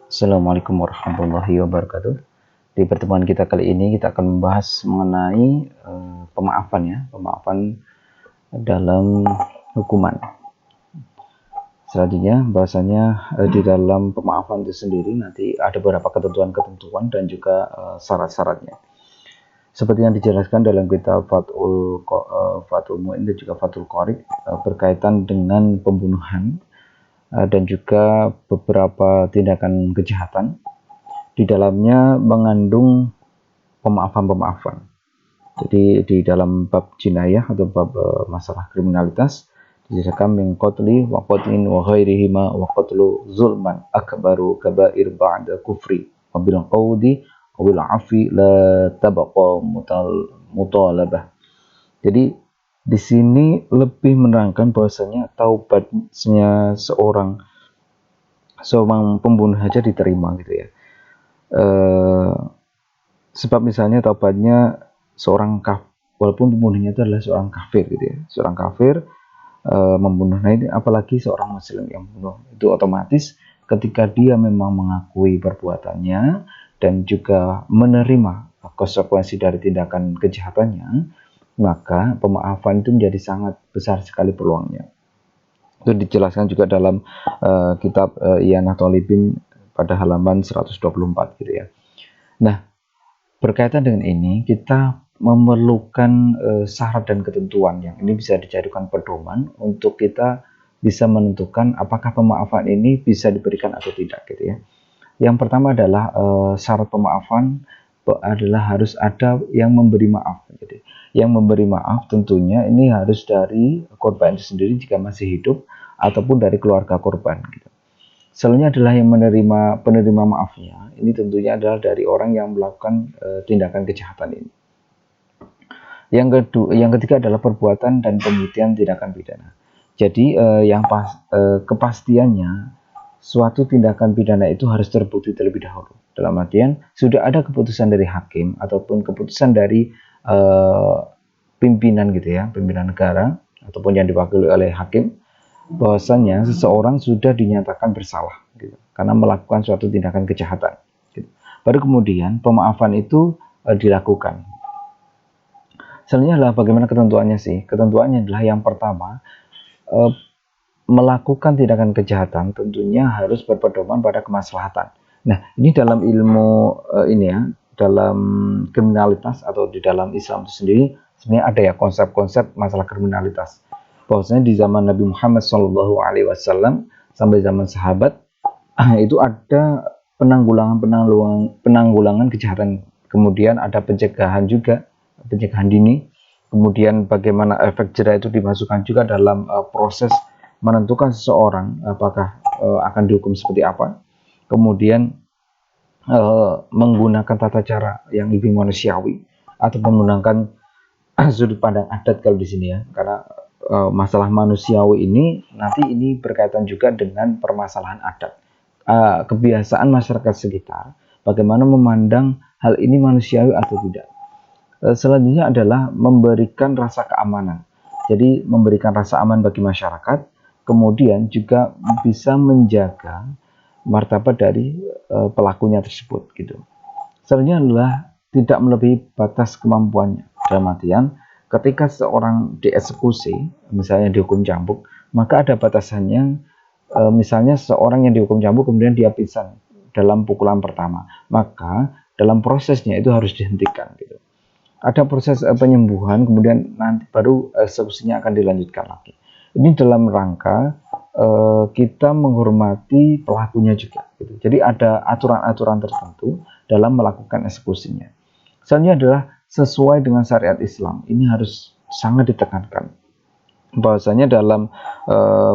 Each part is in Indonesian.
Assalamualaikum warahmatullahi wabarakatuh. Di pertemuan kita kali ini kita akan membahas mengenai pemaafan ya, pemaafan dalam hukuman. Selanjutnya bahasanya di dalam pemaafan itu sendiri nanti ada beberapa ketentuan-ketentuan dan juga syarat-syaratnya. Seperti yang dijelaskan dalam kitab Fathul Mu'in dan juga Fathul Qorib berkaitan dengan pembunuhan dan juga beberapa tindakan kejahatan. Di dalamnya mengandung pemaafan-pemaafan. Jadi di dalam bab jinayah atau bab masalah kriminalitas dijelaskan min qatli wa qatlin wa ghairihima wa qatlu zulman akbaru kabair ba'da kufri wa bil qawdi wa bil afi la tabaqa mutalabah. Jadi di sini lebih menerangkan bahwasanya taubatnya seorang pembunuh saja diterima gitu ya. Sebab misalnya taubatnya seorang kafir, walaupun pembunuhnya itu adalah seorang kafir gitu ya, seorang kafir membunuh, nah ini apalagi seorang muslim yang membunuh, itu otomatis ketika dia memang mengakui perbuatannya dan juga menerima konsekuensi dari tindakan kejahatannya, maka pemaafan itu menjadi sangat besar sekali peluangnya. Itu dijelaskan juga dalam kitab Iyanah Thalibin pada halaman 124 gitu ya. Nah, berkaitan dengan ini kita memerlukan syarat dan ketentuan yang ini bisa dijadikan pedoman untuk kita bisa menentukan apakah pemaafan ini bisa diberikan atau tidak gitu ya. Yang pertama adalah syarat pemaafan adalah harus ada yang memberi maaf gitu. Yang memberi maaf tentunya ini harus dari korban itu sendiri jika masih hidup ataupun dari keluarga korban gitu. Selanjutnya adalah yang penerima maafnya. Ini tentunya adalah dari orang yang melakukan tindakan kejahatan ini. Yang ketiga adalah perbuatan dan pembuktian tindakan pidana. Jadi kepastiannya suatu tindakan pidana itu harus terbukti terlebih dahulu. Dalam artian sudah ada keputusan dari hakim ataupun keputusan dari pimpinan gitu ya, pimpinan negara ataupun yang diwakili oleh hakim, bahwasanya seseorang sudah dinyatakan bersalah gitu, karena melakukan suatu tindakan kejahatan gitu. Baru kemudian pemaafan itu dilakukan. Selanjutnya adalah bagaimana ketentuannya sih? Ketentuannya adalah yang pertama, melakukan tindakan kejahatan tentunya harus berpedoman pada kemaslahatan. Nah, ini dalam ilmu ini ya, dalam kriminalitas atau di dalam Islam itu sendiri sebenarnya ada ya konsep-konsep masalah kriminalitas. Bahwasanya di zaman Nabi Muhammad SAW sampai zaman sahabat itu ada penanggulangan kejahatan, kemudian ada pencegahan juga, pencegahan dini, kemudian bagaimana efek jera itu dimasukkan juga dalam proses menentukan seseorang apakah akan dihukum seperti apa, kemudian menggunakan tata cara yang lebih manusiawi atau menggunakan sudut pandang adat kalau di sini ya, karena masalah manusiawi ini nanti ini berkaitan juga dengan permasalahan adat, kebiasaan masyarakat sekitar, bagaimana memandang hal ini manusiawi atau tidak. Selanjutnya adalah memberikan rasa keamanan. Jadi memberikan rasa aman bagi masyarakat, kemudian juga bisa menjaga martabat dari pelakunya tersebut gitu. Selanjutnya adalah tidak melebihi batas kemampuannya. Dalam artian ketika seorang dieksekusi, misalnya dihukum cambuk, maka ada batasannya. Misalnya seorang yang dihukum cambuk kemudian dia pingsan dalam pukulan pertama, maka dalam prosesnya itu harus dihentikan gitu. Ada proses penyembuhan, kemudian nanti baru eksekusinya akan dilanjutkan lagi. Ini dalam rangka kita menghormati pelakunya juga gitu. Jadi ada aturan-aturan tertentu dalam melakukan eksekusinya. Selanjutnya adalah sesuai dengan syariat Islam. Ini harus sangat ditekankan bahwasanya dalam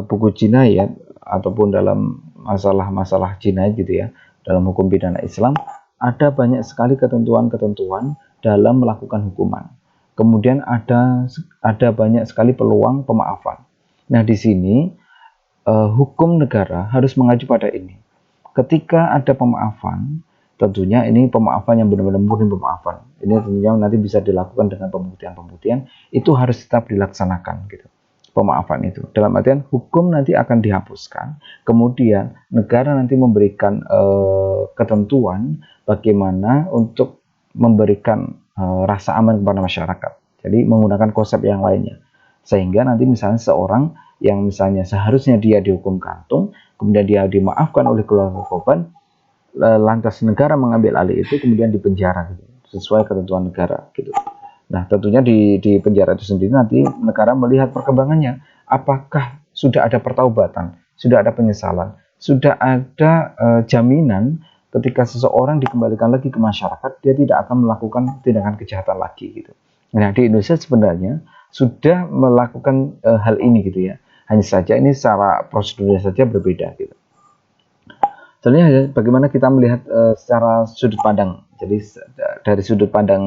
buku jinayat ataupun dalam masalah-masalah jinayat gitu ya, dalam hukum pidana Islam ada banyak sekali ketentuan-ketentuan dalam melakukan hukuman. Kemudian ada banyak sekali peluang pemaafan. Nah, di sini hukum negara harus mengacu pada ini. Ketika ada pemaafan, tentunya ini pemaafan yang benar-benar murni pemaafan. Ini tentunya nanti bisa dilakukan dengan pembuktian-pembuktian, itu harus tetap dilaksanakan gitu. pemaafan itu. Dalam artian hukum nanti akan dihapuskan, kemudian negara nanti memberikan ketentuan bagaimana untuk memberikan rasa aman kepada masyarakat. Jadi menggunakan konsep yang lainnya. Sehingga nanti misalnya seorang yang misalnya seharusnya dia dihukum gantung, kemudian dia dimaafkan oleh keluarga korban, lantas negara mengambil alih itu kemudian dipenjara gitu, sesuai ketentuan negara gitu. Nah, tentunya di penjara itu sendiri nanti negara melihat perkembangannya, apakah sudah ada pertaubatan, sudah ada penyesalan, sudah ada jaminan ketika seseorang dikembalikan lagi ke masyarakat, dia tidak akan melakukan tindakan kejahatan lagi gitu. Nah, di Indonesia sebenarnya sudah melakukan hal ini gitu ya. Hanya saja ini secara prosedurnya saja berbeda gitu. Sebenarnya bagaimana kita melihat secara sudut pandang. Jadi dari sudut pandang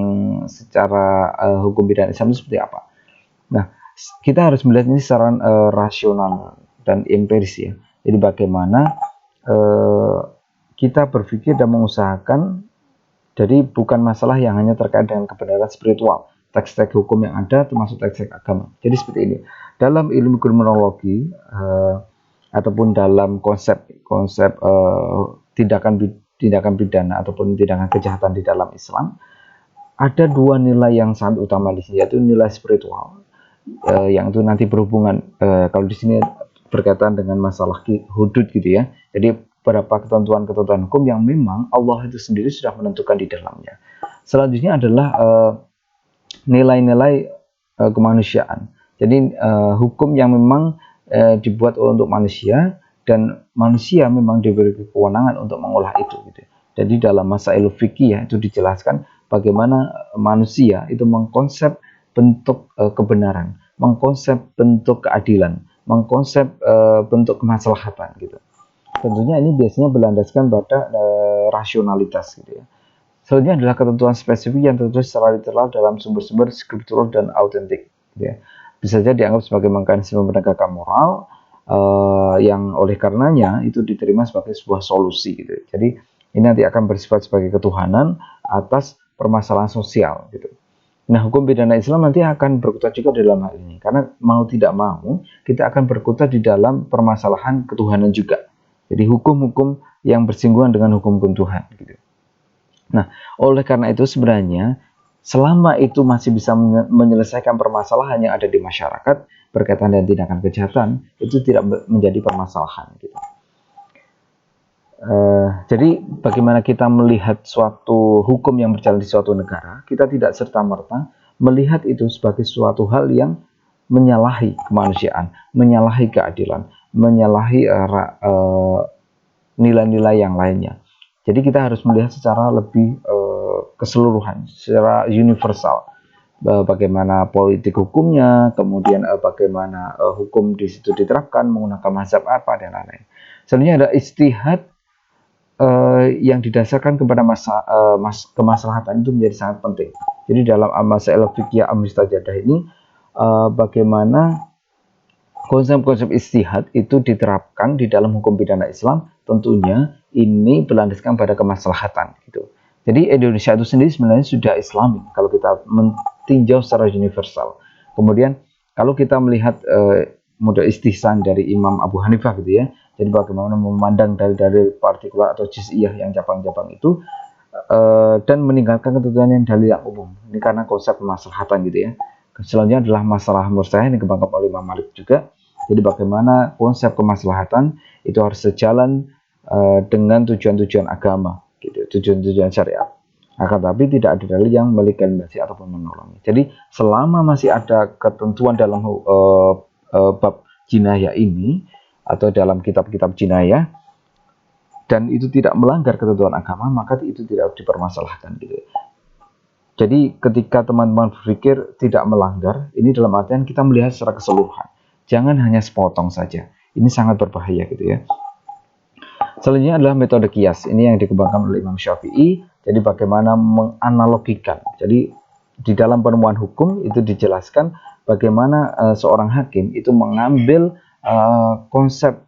secara hukum pidana Islam itu seperti apa? Nah, kita harus melihat ini secara rasional dan empiris ya. Jadi bagaimana kita berpikir dan mengusahakan, jadi bukan masalah yang hanya terkait dengan kebenaran spiritual, teks-teks hukum yang ada termasuk teks-teks agama. Jadi seperti ini. Dalam ilmu kriminologi ataupun dalam konsep tindakan pidana ataupun tindakan kejahatan di dalam Islam, ada dua nilai yang sangat utama di sini, yaitu nilai spiritual yang itu nanti berhubungan kalau di sini berkaitan dengan masalah hudud gitu ya. Jadi beberapa ketentuan-ketentuan hukum yang memang Allah itu sendiri sudah menentukan di dalamnya. Selanjutnya adalah nilai-nilai kemanusiaan. Jadi hukum yang memang dibuat untuk manusia dan manusia memang diberi kewenangan untuk mengolah itu gitu. Jadi dalam masail fikih ya, itu dijelaskan bagaimana manusia itu mengkonsep bentuk kebenaran, mengkonsep bentuk keadilan, mengkonsep bentuk kemaslahatan gitu. Tentunya ini biasanya berlandaskan pada rasionalitas gitu ya. Selanjutnya adalah ketentuan spesifik yang tertulis secara literal dalam sumber-sumber skriptural dan autentik gitu ya. Bisa saja dianggap sebagai mekanisme penegakan moral yang oleh karenanya itu diterima sebagai sebuah solusi gitu. Jadi ini nanti akan bersifat sebagai ketuhanan atas permasalahan sosial gitu. Nah, hukum pidana Islam nanti akan berkutat juga dalam hal ini, karena mau tidak mau kita akan berkutat di dalam permasalahan ketuhanan juga. Jadi hukum-hukum yang bersinggungan dengan hukum-hukum Tuhan gitu. Nah, oleh karena itu sebenarnya selama itu masih bisa menyelesaikan permasalahan yang ada di masyarakat berkaitan dengan tindakan kejahatan, itu tidak menjadi permasalahan gitu. Jadi bagaimana kita melihat suatu hukum yang berjalan di suatu negara, kita tidak serta-merta melihat itu sebagai suatu hal yang menyalahi kemanusiaan, menyalahi keadilan, menyalahi nilai-nilai yang lainnya. Jadi kita harus melihat secara lebih keseluruhan, secara universal, bagaimana politik hukumnya, kemudian bagaimana hukum di situ diterapkan menggunakan mazhab apa dan lain-lain. Sebenarnya ada istihad yang didasarkan kepada kemaslahatan itu menjadi sangat penting. Jadi dalam masail fikih al-mustajadah ini bagaimana konsep-konsep istihad itu diterapkan di dalam hukum pidana Islam, tentunya ini berlandaskan pada kemaslahatan gitu. Jadi Indonesia itu sendiri sebenarnya sudah Islami kalau kita meninjau secara universal. Kemudian kalau kita melihat model istihsan dari Imam Abu Hanifah gitu ya, jadi bagaimana memandang dari partikular atau juz'iyah yang cabang-cabang itu dan meninggalkan ketentuan yang dalil yang umum. Ini karena konsep kemaslahatan gitu ya. Selanjutnya adalah masalah mursalah yang dikembangkan oleh Imam Malik juga. Jadi bagaimana konsep kemaslahatan itu harus sejalan dengan tujuan-tujuan agama, gitu, tujuan-tujuan syariat. Akan tapi tidak ada dalil yang melegitimasi ataupun menolong. Jadi selama masih ada ketentuan dalam bab jinayah ini atau dalam kitab-kitab jinayah dan itu tidak melanggar ketentuan agama, maka itu tidak dipermasalahkan gitu. Jadi ketika teman-teman berpikir tidak melanggar, ini dalam artian kita melihat secara keseluruhan. Jangan hanya sepotong saja. Ini sangat berbahaya gitu ya. Selanjutnya adalah metode kias. Ini yang dikembangkan oleh Imam Syafi'i. Jadi bagaimana menganalogikan. Jadi di dalam penemuan hukum itu dijelaskan bagaimana seorang hakim itu mengambil konsep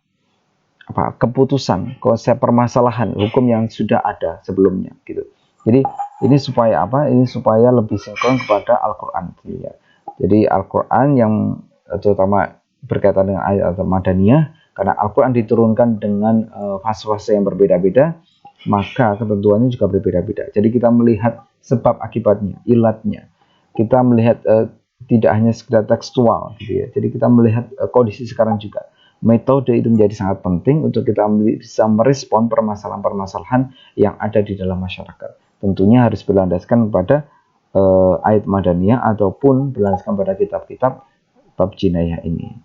keputusan, konsep permasalahan hukum yang sudah ada sebelumnya gitu. Jadi ini supaya apa? Ini supaya lebih sinkron kepada Al-Quran. Ya. Jadi Al-Quran yang terutama berkaitan dengan ayat Madaniyah, karena Al-Quran diturunkan dengan fase-fase yang berbeda-beda, maka ketentuannya juga berbeda-beda. Jadi kita melihat sebab akibatnya, ilatnya. Kita melihat tidak hanya sekedar tekstual, gitu ya. Jadi kita melihat kondisi sekarang juga. Metode itu menjadi sangat penting untuk kita bisa merespon permasalahan-permasalahan yang ada di dalam masyarakat. Tentunya harus berlandaskan pada ayat Madaniyah ataupun berlandaskan pada kitab-kitab bab jinayah ini.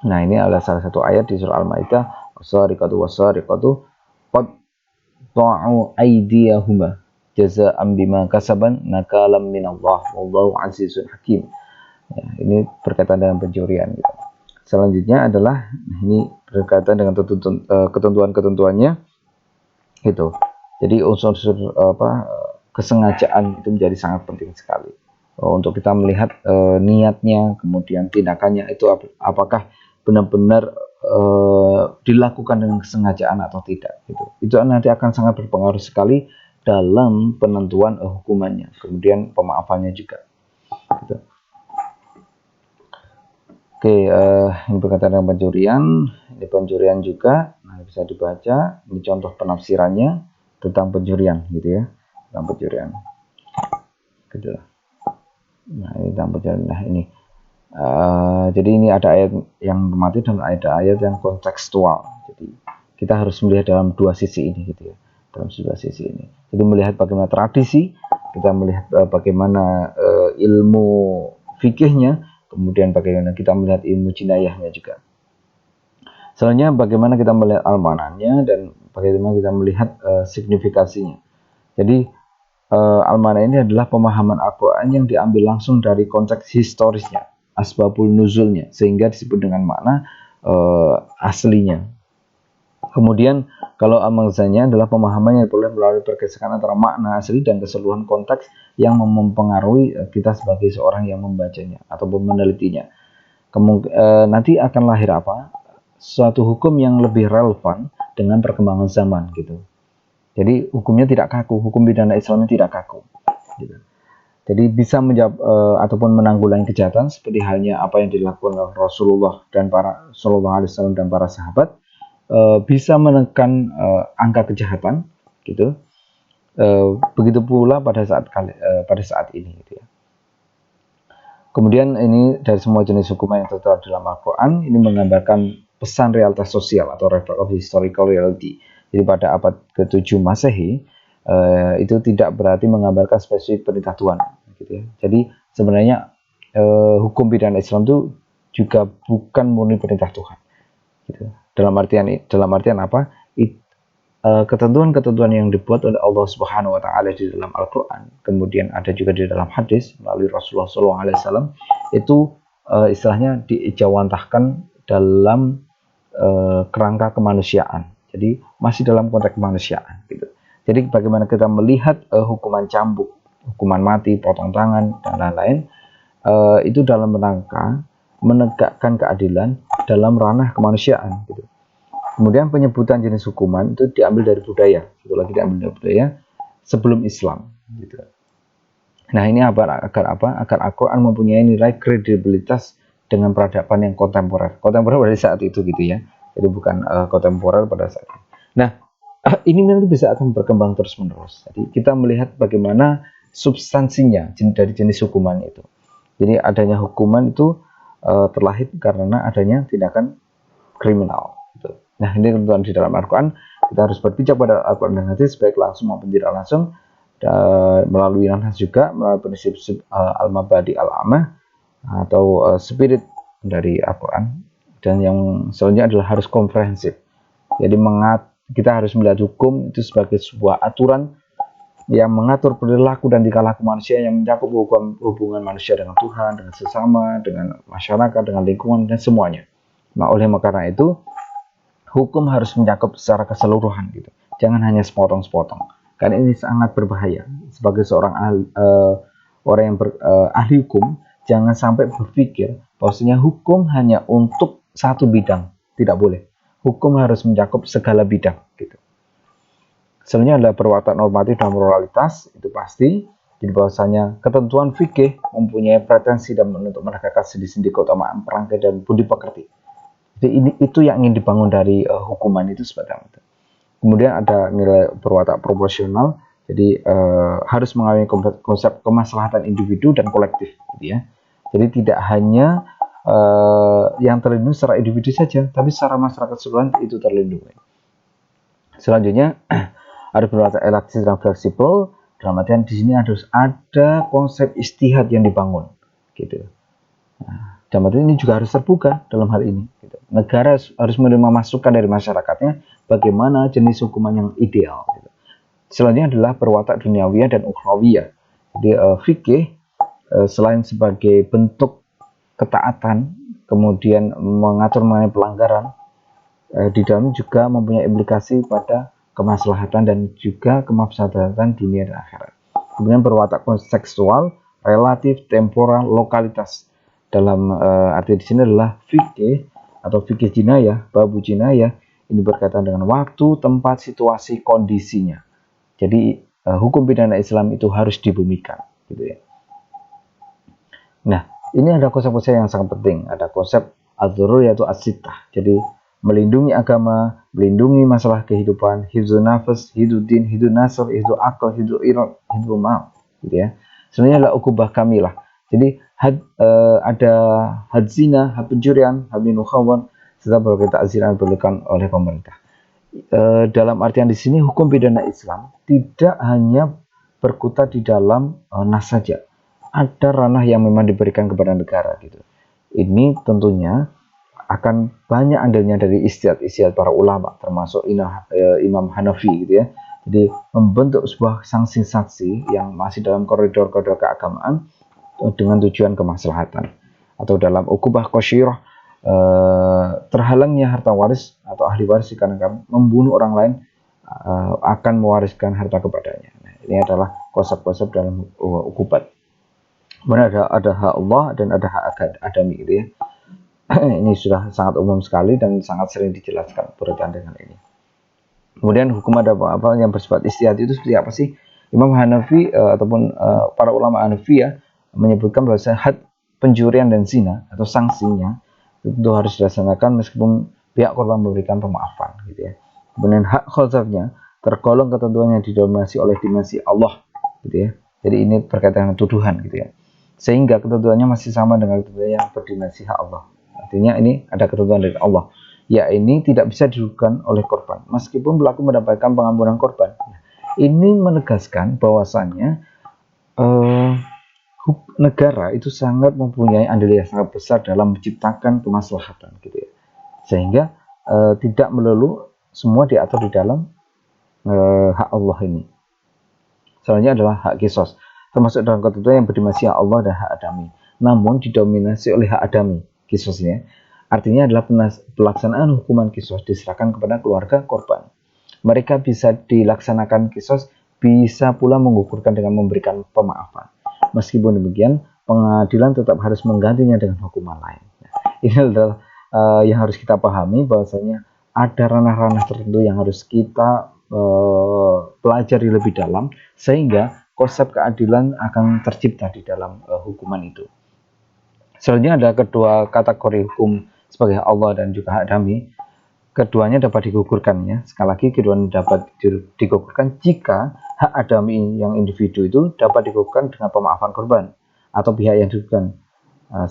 Nah, ini adalah salah satu ayat di surah Al-Maidah, wasariqatu wasariqatu qatta'u aydiyahuma jazaa'an bima kasaban nakalam minallah wallahu azizun hakim. Ya, ini berkaitan dengan pencurian gitu. Selanjutnya adalah ini berkaitan dengan ketentuan-ketentuannya gitu. Jadi unsur-unsur kesengajaan itu menjadi sangat penting sekali untuk kita melihat niatnya, kemudian tindakannya itu apakah benar-benar dilakukan dengan kesengajaan atau tidak gitu. Itu nanti akan sangat berpengaruh sekali dalam penentuan hukumannya, kemudian pemaafannya juga gitu. Oke, ini berkaitan dengan pencurian. Ini pencurian juga, nah bisa dibaca. Ini contoh penafsirannya tentang pencurian, gitu ya, tentang pencurian. Gitu. Nah, ini tentang pencurian. Nah, ini. Jadi ini ada ayat yang normatif dan ada ayat yang kontekstual. Jadi kita harus melihat dalam dua sisi ini, gitu ya, dalam dua sisi ini. Jadi melihat bagaimana tradisi, kita melihat bagaimana ilmu fikihnya, kemudian bagaimana kita melihat ilmu jinayahnya juga. Selanjutnya bagaimana kita melihat al-mananya dan bagaimana kita melihat signifikasinya. Jadi al-mana ini adalah pemahaman Al-Quran yang diambil langsung dari konteks historisnya, asbabul nuzulnya, sehingga disebut dengan makna aslinya. Kemudian kalau al-maghzanya adalah pemahaman yang boleh melalui pergesekan antara makna asli dan keseluruhan konteks yang mempengaruhi kita sebagai seorang yang membacanya ataupun menelitinya. Nanti akan lahir apa? Suatu hukum yang lebih relevan dengan perkembangan zaman gitu. Jadi hukumnya tidak kaku, hukum pidana Islamnya tidak kaku. Gitu. Jadi bisa menjawab ataupun menanggulangi kejahatan seperti halnya apa yang dilakukan oleh Rasulullah dan Sallallahu Alaihi Wasallam dan para sahabat. Bisa menekan angka kejahatan gitu. Begitu pula pada saat ini gitu ya. Kemudian ini dari semua jenis hukuman yang tertera dalam Al-Quran ini menggambarkan pesan realitas sosial atau reflect of historical reality. Jadi pada abad ke-7 Masehi itu tidak berarti menggambarkan spesifik perintah Tuhan gitu ya. Jadi sebenarnya hukum pidana Islam itu juga bukan murni perintah Tuhan gitu. Dalam artian apa? Ketentuan-ketentuan yang dibuat oleh Allah Subhanahu wa taala di dalam Al-Qur'an, kemudian ada juga di dalam hadis melalui Rasulullah SAW, itu istilahnya diijawantahkan dalam kerangka kemanusiaan. Jadi masih dalam konteks kemanusiaan gitu. Jadi bagaimana kita melihat hukuman cambuk, hukuman mati, potong tangan dan lain-lain itu dalam rangka menegakkan keadilan dalam ranah kemanusiaan gitu. Kemudian penyebutan jenis hukuman itu diambil dari budaya, itu lagi diambil dari budaya sebelum Islam gitu. Nah, ini agar apa? Agar Al-Qur'an mempunyai nilai kredibilitas dengan peradaban yang kontemporer. Kontemporer pada saat itu gitu ya. Jadi bukan kontemporer pada saat itu. Nah, ini nanti bisa akan berkembang terus-menerus. Jadi kita melihat bagaimana substansinya dari jenis hukuman itu. Jadi adanya hukuman itu terlahir karena adanya tindakan kriminal gitu. Nah, ini ketentuan di dalam Al-Quran. Kita harus berpijak pada Al-Quran dan hadis baik langsung maupun tidak langsung, dan melalui nas juga, melalui prinsip al-mabadi al-amah atau spirit dari Al-Quran. Dan yang selanjutnya adalah harus komprehensif. Jadi kita harus melihat hukum itu sebagai sebuah aturan yang mengatur perilaku dan tingkah laku manusia yang mencakup hubungan manusia dengan Tuhan, dengan sesama, dengan masyarakat, dengan lingkungan, dan semuanya. Nah, oleh karena itu, hukum harus mencakup secara keseluruhan gitu. Jangan hanya sepotong-sepotong. Karena ini sangat berbahaya. Sebagai seorang orang yang ahli hukum, jangan sampai berpikir bahwasanya hukum hanya untuk satu bidang. Tidak boleh. Hukum harus mencakup segala bidang gitu. Sebenarnya adalah perbuatan normatif dan moralitas, itu pasti. Jadi bahwasanya ketentuan fikih mempunyai pretensi dan untuk menegakkan sendi-sendi keutamaan, perangkai dan budi pekerti. Jadi itu yang ingin dibangun dari hukuman itu seperti itu. Kemudian ada nilai berwatak proporsional, jadi harus mengawini konsep kemaslahatan individu dan kolektif, gitu ya. Jadi tidak hanya yang terlindungi secara individu saja, tapi secara masyarakat keseluruhan itu terlindungi. Selanjutnya harus berwatak elastis dan fleksibel. Dalam artian di sini harus ada konsep istihad yang dibangun, gitu. Nah, dalam artian ini juga harus terbuka dalam hal ini. Gitu. Negara harus menerima masukan dari masyarakatnya bagaimana jenis hukuman yang ideal. Gitu. Selanjutnya adalah berwatak duniawiyah dan ukhrawiyah. Jadi fikih selain sebagai bentuk ketaatan, kemudian mengatur mengenai pelanggaran, di dalam juga mempunyai implikasi pada kemaslahatan dan juga kemaslahatan dunia dan akhirat. Kemudian berwatak kontekstual, relatif, temporal, lokalitas. Dalam arti di sini adalah fikih atau fikih jinayah, babu jinayah, ini berkaitan dengan waktu, tempat, situasi, kondisinya. Jadi hukum pidana Islam itu harus dibumikan, gitu ya. Nah, ini ada konsep-konsep yang sangat penting. Ada konsep az-dzurur yaitu as-sittah. Jadi melindungi agama, melindungi masalah kehidupan, hifdzun nafas, hiduddin, hidun nasr, hidu akal, hidu irad, hidu mal, gitu ya. Sebenarnya adalah ukubah kamilah. Jadi ada had zina, had pencurian, had minukhawar, serta berbagai takziran diberikan oleh pemerintah. Dalam artian di sini hukum pidana Islam tidak hanya berkutat di dalam nas saja. Ada ranah yang memang diberikan kepada negara, gitu. Ini tentunya akan banyak andilnya dari istihad para ulama, termasuk Imam Hanafi, gitu ya. Jadi membentuk sebuah sanksi-sanksi yang masih dalam koridor-koridor keagamaan dengan tujuan kemaslahatan. Atau dalam ukubah qasyirah, terhalangnya harta waris atau ahli waris dikarenakan membunuh orang lain akan mewariskan harta kepadanya. Nah, ini adalah konsep-konsep dalam ukubat. Kemudian ada hak Allah dan ada hak adami, gitu ya. Ini sudah sangat umum sekali dan sangat sering dijelaskan berkaitan dengan ini. Kemudian hukum ada apa yang bersifat istihad itu seperti apa sih? Imam Hanafi ataupun para ulama Hanafi ya menyebutkan bahwa had pencurian dan zina atau sanksinya itu harus dilaksanakan meskipun pihak korban memberikan pemaafan, gitu ya. Kemudian hak khazafnya tergolong ketentuan yang didominasi oleh dimensi Allah, gitu ya. Jadi ini berkaitan dengan tuduhan, gitu ya. Sehingga ketentuannya masih sama dengan ketentuan yang berdimensi hak Allah. Artinya ini ada ketentuan dari Allah. Ya, ini tidak bisa dirugikan oleh korban meskipun pelaku mendapatkan pengampunan korban. Ini menegaskan bahwasannya negara itu sangat mempunyai andil yang sangat besar dalam menciptakan kemaslahatan, gitu ya. Sehingga tidak melulu semua diatur di dalam hak Allah ini. Selanjutnya adalah hak kisos, termasuk dalam ketentuan yang berdimensi hak Allah dan hak adami, namun didominasi oleh hak adami kisosnya. Artinya adalah pelaksanaan hukuman kisos diserahkan kepada keluarga korban. Mereka bisa dilaksanakan kisos, bisa pula menggugurkan dengan memberikan pemaafan. Meskipun demikian, pengadilan tetap harus menggantinya dengan hukuman lain. Ini adalah yang harus kita pahami, bahwasanya ada ranah-ranah tertentu yang harus kita pelajari lebih dalam, sehingga konsep keadilan akan tercipta di dalam hukuman itu. Selanjutnya ada kedua kategori hukum sebagai Allah dan juga hak adami. Keduanya dapat digugurkan, ya. Sekali lagi, keduanya dapat digugurkan jika hak adami yang individu itu dapat digugurkan dengan pemaafan korban atau pihak yang dirugikan.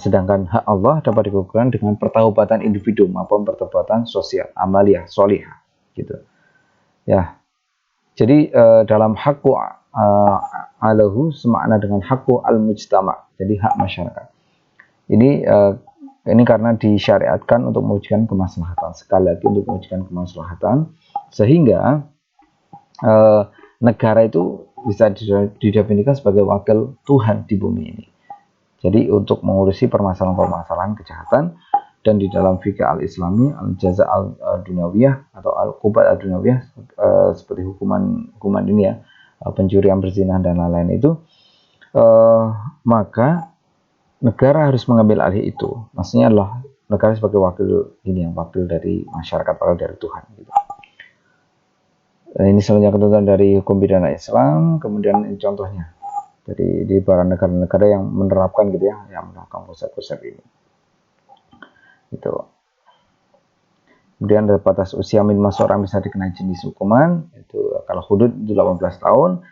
Sedangkan hak Allah dapat digugurkan dengan pertaubatan individu maupun pertobatan sosial, amaliyah, sholihah, gitu. Ya. Jadi dalam hakku alahu semakna dengan hakku al-mujtama, jadi hak masyarakat. Ini karena disyariatkan untuk mewujudkan kemaslahatan. Sekali lagi, untuk mewujudkan kemaslahatan, sehingga negara itu bisa didefinisikan sebagai wakil Tuhan di bumi ini. Jadi untuk mengurusi permasalahan-permasalahan kejahatan. Dan di dalam fikih al-islami, al-jaza al-dunyawiyah atau al-qubat al-dunyawiyah, seperti hukuman ini ya, pencurian, perzinahan dan lain-lain itu, maka negara harus mengambil alih itu. Maksudnya adalah negara sebagai wakil ini, yang wakil dari masyarakat, wakil dari Tuhan, gitu. Ini sebenarnya ketentuan dari hukum pidana Islam. Kemudian ini contohnya. Jadi di para negara-negara yang menerapkan gitu ya, yang menerapkan konsep-konsep ini. Itu. Kemudian ada batas usia minimal seorang bisa dikenai jenis hukuman. Itu kalau hudud itu 18 tahun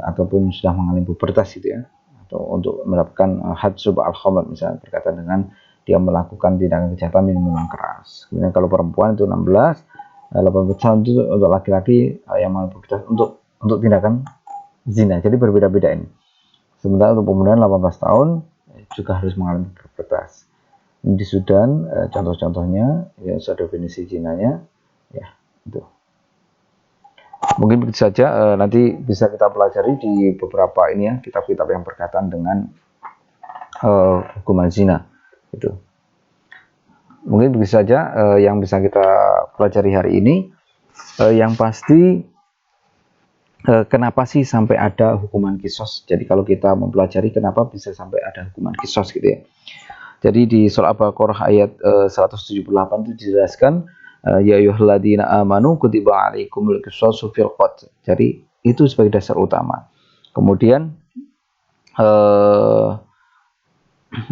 ataupun sudah mengalami pubertas gitu ya. Atau untuk mendapatkan had subah al-khamr misalnya berkaitan dengan dia melakukan tindakan kejahatan minuman keras. Kemudian kalau perempuan itu 16, 18 tahun itu untuk laki-laki yang mengalami pubertas untuk tindakan zina. Jadi berbeda-beda ini. Sementara untuk pembunuhan 18 tahun juga harus mengalami pubertas. Di Sudan contoh-contohnya ya sudah definisi zinanya ya itu. Mungkin begitu saja, nanti bisa kita pelajari di beberapa ini ya kitab-kitab yang berkaitan dengan hukuman zina itu. Mungkin begitu saja yang bisa kita pelajari hari ini. Yang pasti kenapa sih sampai ada hukuman kisos? Jadi kalau kita mempelajari kenapa bisa sampai ada hukuman kisos gitu ya. Jadi di surah Al-Baqarah ayat 178 itu dijelaskan ya ayyuhalladzina amanu kutiba alaikumul qisasu fil qatl. Jadi itu sebagai dasar utama. Kemudian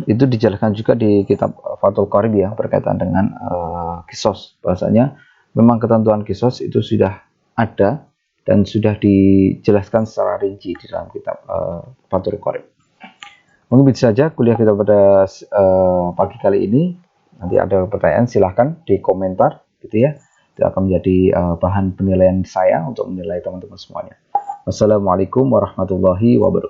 itu dijelaskan juga di kitab Fathul Qarib ya berkaitan dengan kisos. Bahasanya memang ketentuan kisos itu sudah ada dan sudah dijelaskan secara rinci di dalam kitab Fathul Qarib. Mungkin begitu saja kuliah kita pada pagi kali ini. Nanti ada pertanyaan silahkan di komentar gitu ya. Itu akan menjadi bahan penilaian saya untuk menilai teman-teman semuanya. Wassalamualaikum warahmatullahi wabarakatuh.